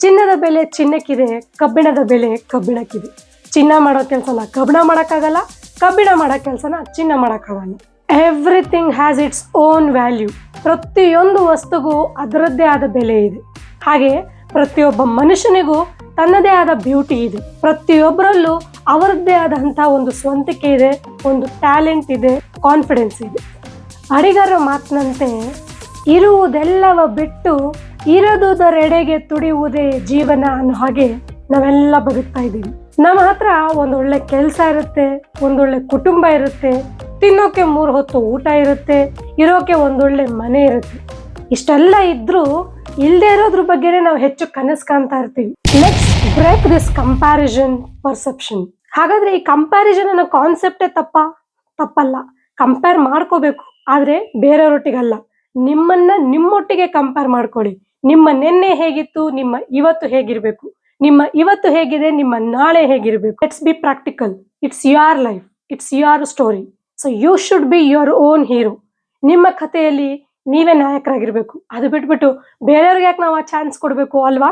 ಚಿನ್ನದ ಬೆಲೆ ಚಿನ್ನಕ್ಕಿದೆ, ಕಬ್ಬಿಣದ ಬೆಲೆ ಕಬ್ಬಿಣಕ್ಕಿದೆ. ಚಿನ್ನ ಮಾಡೋ ಕೆಲಸನ ಕಬ್ಬಿಣ ಮಾಡೋಕ್ಕಾಗಲ್ಲ, ಕಬ್ಬಿಣ ಮಾಡೋ ಕೆಲಸನ ಚಿನ್ನ ಮಾಡೋಕ್ಕಾಗಲ್ಲ. Everything has its own value. ಪ್ರತಿಯೊಂದು ವಸ್ತುಗೂ ಅದರದ್ದೇ ಆದ ಬೆಲೆ ಇದೆ. ಹಾಗೆ ಪ್ರತಿಯೊಬ್ಬ ಮನುಷ್ಯನಿಗೂ ತನ್ನದೇ ಆದ ಬ್ಯೂಟಿ ಇದೆ. ಪ್ರತಿಯೊಬ್ಬರಲ್ಲೂ ಅವರದ್ದೇ ಆದಂತಹ ಒಂದು ಸ್ವಂತಿಕೆ ಇದೆ, ಒಂದು ಟ್ಯಾಲೆಂಟ್ ಇದೆ, ಕಾನ್ಫಿಡೆನ್ಸ್ ಇದೆ. ಅಡಿಗರ ಮಾತಿನಂತೆ ಇರುವುದೆಲ್ಲವ ಬಿಟ್ಟು ಇರದುದರೆಡೆಗೆ ತುಡಿಯುವುದೇ ಜೀವನ ಅನ್ನೋ ಹಾಗೆ ನಾವೆಲ್ಲ ಬದುಕ್ತಾ ಇದ್ದೀವಿ. ನಮ್ಮ ಹತ್ರ ಒಂದೊಳ್ಳೆ ಕೆಲಸ ಇರುತ್ತೆ, ಒಂದೊಳ್ಳೆ ಕುಟುಂಬ ಇರುತ್ತೆ, ತಿನ್ನೋಕೆ 3 ಹೊತ್ತು ಊಟ ಇರುತ್ತೆ, ಇರೋಕೆ ಒಂದೊಳ್ಳೆ ಮನೆ ಇರುತ್ತೆ. ಇಷ್ಟೆಲ್ಲ ಇದ್ರೂ ಇಲ್ಲದೆ ಇರೋದ್ರ ಬಗ್ಗೆನೇ ನಾವು ಹೆಚ್ಚು ಕನಸು ಕಾಣ್ತಾ ಇರ್ತೀವಿ. Let's break this comparison perception. ಹಾಗಾದ್ರೆ ಈ ಕಂಪ್ಯಾರಿಸನ್ ಅನ್ನೋ ಕಾನ್ಸೆಪ್ಟೇ ತಪ್ಪಲ್ಲ. ಕಂಪೇರ್ ಮಾಡ್ಕೋಬೇಕು, ಆದ್ರೆ ಬೇರೆಯವರೊಟ್ಟಿಗಲ್ಲ. ನಿಮ್ಮನ್ನ ನಿಮ್ಮೊಟ್ಟಿಗೆ ಕಂಪೇರ್ ಮಾಡ್ಕೊಳ್ಳಿ. ನಿಮ್ಮ ನಿನ್ನೆ ಹೇಗಿತ್ತು, ನಿಮ್ಮ ಇವತ್ತು ಹೇಗಿರ್ಬೇಕು, ನಿಮ್ಮ ಇವತ್ತು ಹೇಗಿದೆ, ನಿಮ್ಮ ನಾಳೆ ಹೇಗಿರ್ಬೇಕು. Let's be practical. It's your life, it's your story. So you should be your own hero. ನಿಮ್ಮ ಕಥೆಯಲ್ಲಿ ನೀವೇ ನಾಯಕರಾಗಿರ್ಬೇಕು. ಅದು ಬಿಟ್ಬಿಟ್ಟು ಬೇರೆಯವ್ರಿಗೆ ಯಾಕೆ ನಾವು ಆ ಚಾನ್ಸ್ ಕೊಡಬೇಕು ಅಲ್ವಾ?